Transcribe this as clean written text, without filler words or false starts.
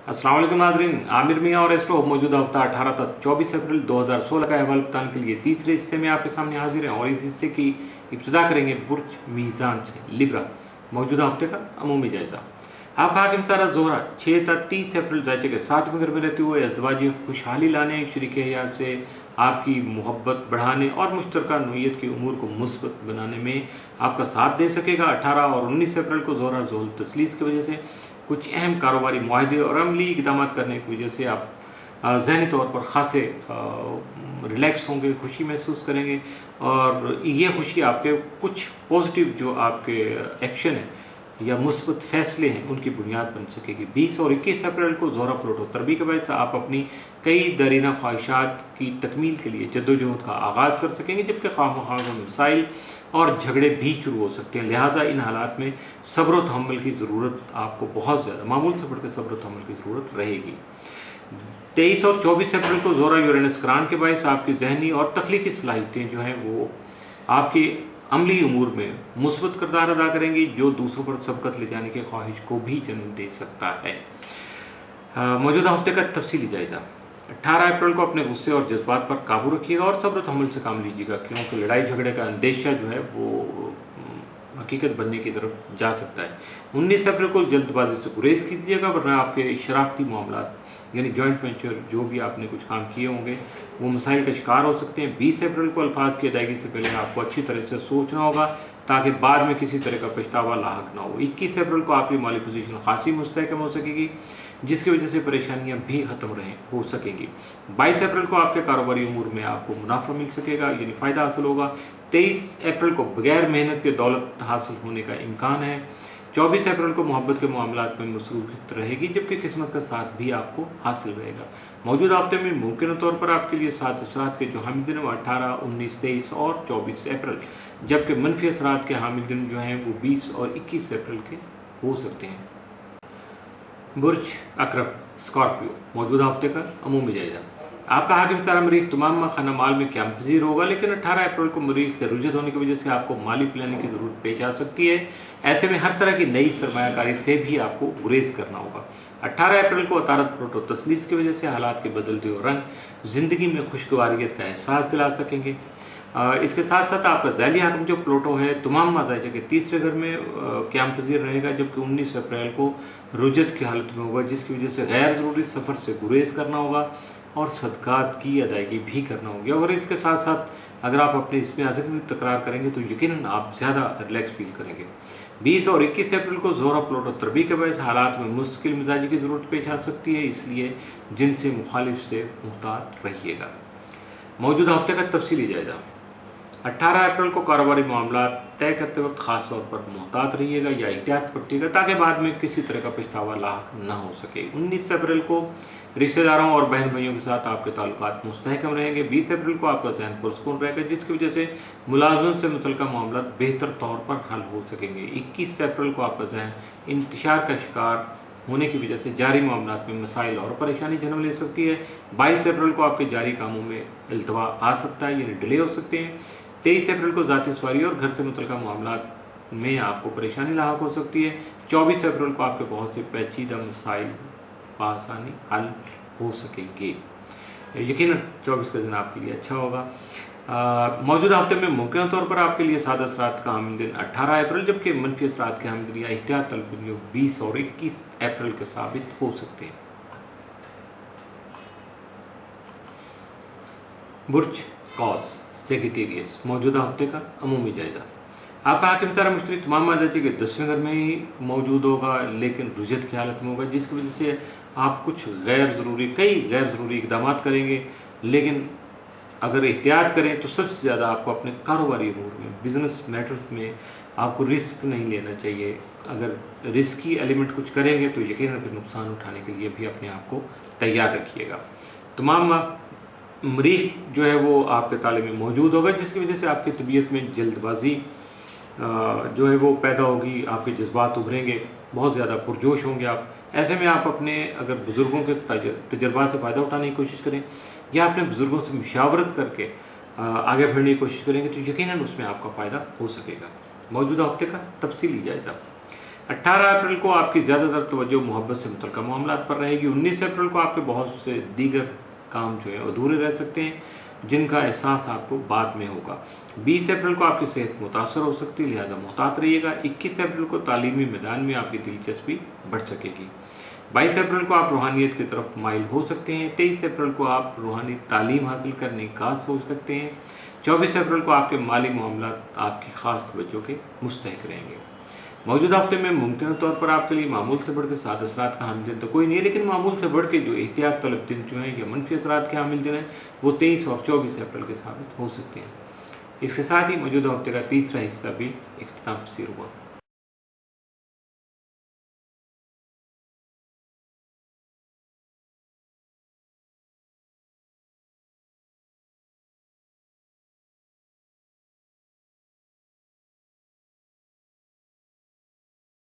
अस्सलाम वालेकुम नाज़रीन, आमिर मियां और एस्ट्रो मौजूदा हफ्ता 18 तक 24 अप्रैल 2016 का अहवाल बताने के लिए तीसरे हिस्से में आपके सामने हाजिर हैं और इस हिस्से की इब्तिदा करेंगे बुर्ज मीज़ान से। लिब्रा मौजूदा हफ्ते का अमूमी जायजा। आपका हाकिम सारा जोहरा 6 तक 30 अप्रैल जायचे के 7वें घर में रहते हुए अज़वाजी खुशहाली लाने, शरीक हयात से आपकी मोहब्बत बढ़ाने और मुश्तरका नोयत की उमूर को मुस्बत बनाने में आपका साथ दे सकेगा। 18 और 19 अप्रैल को जोहरा जोहल तस्लीस की वजह से कुछ अहम कारोबारी मुआहदे और अमली इक़दाम करने की वजह से आप ज़हनी तौर पर खासे रिलैक्स होंगे, खुशी महसूस करेंगे और ये खुशी आपके कुछ पॉजिटिव जो आपके एक्शन हैं या मुस्बत फैसले हैं उनकी बुनियाद बन सकेगी। 20 और 21 अप्रैल को ज़ोहरा प्लूटो तरबी के वजह से आप अपनी कई दरीना ख्वाहिशात की तकमील के लिए जद्दोजहद का आगाज़ कर सकेंगे, जबकि ख्वाह मसाइल और झगड़े भी शुरू हो सकते हैं। लिहाजा इन हालात में सब्र व तहम्मुल की ज़रूरत आपको बहुत ज़्यादा मामूल से बढ़कर सब्र व तहम्मुल की ज़रूरत रहेगी। 23 और 24 अप्रैल को ज़ोहरा यूरेनस करान के बायस आपकी जहनी और तख्लीकी सलाहियतें जो हैं वो आपकी अमली उमूर में मुस्बत किरदार अदा करेंगी, जो दूसरों पर सबकत ले जाने की ख्वाहिश को भी जन्म दे सकता है। मौजूदा हफ्ते का तफसीली जायजा। 18 अप्रैल को अपने गुस्से और जज्बात पर काबू रखिएगा और सब्र तहम्मुल से काम लीजिएगा, क्योंकि लड़ाई झगड़े का अंदेशा जो है वो हकीकत बनने की तरफ जा सकता है। 19 अप्रैल को जल्दबाजी से गुरेज कीजिएगा, वरना आपके शराफती मामला यानी जॉइंट वेंचर जो भी आपने कुछ काम किए होंगे वो मसाइल का शिकार हो सकते हैं। 20 अप्रैल को अल्फाज की अदायगी से पहले आपको अच्छी तरह से सोचना होगा ताकि बाद में किसी तरह का पछतावा लाहक ना हो। 21 अप्रैल को आपकी माली पोजीशन खासी मुस्तहकम हो सकेगी, जिसकी वजह से परेशानियां भी खत्म हो सकेंगी। 22 अप्रैल को आपके कारोबारी उमूर में आपको मुनाफा मिल सकेगा, यानी फायदा हासिल होगा। 23 अप्रैल को बगैर मेहनत के दौलत हासिल होने का इम्कान है। 24 अप्रैल को मोहब्बत के मामलात में मसरूफियत रहेगी, जबकि किस्मत का साथ भी आपको हासिल रहेगा। मौजूदा हफ्ते में मुमकिन तौर पर आपके लिए 7 असरात के जो हामिल दिन 18, 19, 23 और 24 अप्रैल, जबकि मनफी असरात के हामिल दिन जो हैं वो 20 और 21 अप्रैल के हो सकते हैं। बुर्ज अकरब स्कॉर्पियो मौजूदा हफ्ते का अमूमी जायजा। आपका हाकिम तारा मरीख तमाम खाना माल में क्या पजीर होगा, लेकिन 18 अप्रैल को मरीख के रुजत होने की वजह से आपको माली प्लानिंग की जरूरत पेश आ सकती है। ऐसे में हर तरह की नई सरमायाकारी से भी आपको गुरेज करना होगा। 18 अप्रैल को अतारत प्रोटो तस्लीस की वजह से हालात के बदलते हुए रंग जिंदगी में खुशगवारियत का एहसास दिला सकेंगे। इसके साथ साथ आपका ज़ैली हाकिम जो प्लूटो है तमाम माजाइजा के तीसरे घर में क़याम पजीर रहेगा, जबकि 19 अप्रैल को रुजत की हालत में होगा, जिसकी वजह से गैर ज़रूरी सफ़र से गुरेज करना होगा और सदकात की अदायगी भी करना होगी। और इसके साथ साथ अगर आप अपने इसमें अज़म में तकरार करेंगे तो यकीनन आप ज़्यादा रिलैक्स फील करेंगे। 20 और 21 अप्रैल को ज़ोहरा प्लूटो तरबी के वजह हालात में मुश्किल मिजाजी की ज़रूरत पेश आ सकती है, इसलिए जिनसे मुखालिफ से मुहतात रहिएगा। मौजूदा हफ्ते का तफसीली जायजा। 18 अप्रैल को कारोबारी मामला तय करते वक्त खास तौर पर मुहतात रहिएगा या एहतियात बरतिएगा ताकि बाद में किसी तरह का पछतावा लाहक न हो सके। 19 अप्रैल को रिश्तेदारों और बहन भाइयों के साथ आपके ताल्लुकात मुस्तहकम रहेंगे। 20 अप्रैल को आपका जहन पुरसकून रहेगा, जिसकी वजह से मुलाजमों से मुतल्लिका मामला बेहतर तौर पर हल हो सकेंगे। 21 अप्रैल को आपका जहन इंतशार का शिकार होने की वजह से जारी मामलात में मसाइल और परेशानी जन्म ले सकती है। 22 अप्रैल को आपके जारी कामों में इल्तवा आ सकता है, यानी डिले हो सकते हैं। 23 अप्रैल को ज़ाती सवारी और घर से मुतल्लिका मामलात में आपको परेशानी लाहक हो सकती है। 24 अप्रैल को आपके बहुत से पेचीदा मसाइल आसानी हल हो सकेंगे। यकीनन 24 का दिन आपके लिए अच्छा होगा। मौजूदा हफ्ते में मुमकिन तौर पर आपके लिए 7 असरात का हामिल दिन 18 अप्रैल, जबकि मनफी असरात के हामिल दिन या एहतियात तलब 20 और 21 अप्रैल के साबित हो सकते हैं। बुर्ज कॉस सेक्रेटेरियस मौजूदा हफ्ते का अमूमी जायजा। आपका हाकिम तारा मुश्तरी तमाम माजाजी के 10वें घर में ही मौजूद होगा, लेकिन रुजत की हालत में होगा, जिसकी वजह से आप कुछ कई गैर ज़रूरी इक़दाम करेंगे। लेकिन अगर एहतियात करें तो सबसे ज़्यादा आपको अपने कारोबारी अमूर में, बिजनेस मैटर्स में आपको रिस्क नहीं लेना चाहिए। अगर रिस्की एलिमेंट कुछ करेंगे तो यकीनन फिर नुकसान उठाने के लिए भी अपने आप को तैयार रखिएगा। तमाम मरीख जो है वो आपके ताले में मौजूद होगा, जिसकी वजह से आपकी तबीयत में जल्दबाजी जो है वो पैदा होगी, आपके जज्बात उभरेंगे, बहुत ज़्यादा पुरजोश होंगे आप। ऐसे में आप अपने अगर बुज़ुर्गों के तजर्बा से फ़ायदा उठाने की कोशिश करें या अपने बुज़ुर्गों से मुशावरत करके आगे बढ़ने की कोशिश करेंगे तो यकीनन उसमें आपका फ़ायदा हो सकेगा। मौजूदा हफ्ते का तफसीली जायजा। 18 अप्रैल को आपकी ज़्यादातर तवज्जो मोहब्बत से मुतल्लिक़ मामलात पर रहेगी। 19 अप्रैल को आपके बहुत से दीगर काम जो है अधूरे रह सकते हैं, जिनका एहसास आपको बाद में होगा। 20 अप्रैल को आपकी सेहत मुतासर हो सकती है, लिहाजा मुहतात रहिएगा। 21 अप्रैल को तालीमी मैदान में आपकी दिलचस्पी बढ़ सकेगी। 22 अप्रैल को आप रूहानियत की तरफ माइल हो सकते हैं। 23 अप्रैल को आप रूहानी तालीम हासिल करने का सोच सकते हैं। 24 अप्रैल को आपके माली मामलात आपकी खास तवज्जो के मुस्तहिक रहेंगे। मौजूदा हफ्ते में मुमकिन तौर पर आपके लिए मामूल से बढ़ के साद असरात का हामिल दिन तो कोई नहीं है, लेकिन मामूल से बढ़ के जो एहतियात तलब दिन जो हैं या मनफी असरात के हामिल दिन हैं वो 23 और 24 अप्रैल के साबित हो सकते हैं। इसके साथ ही मौजूदा हफ्ते का तीसरा हिस्सा भी इख्तिताम पसीर हुआ।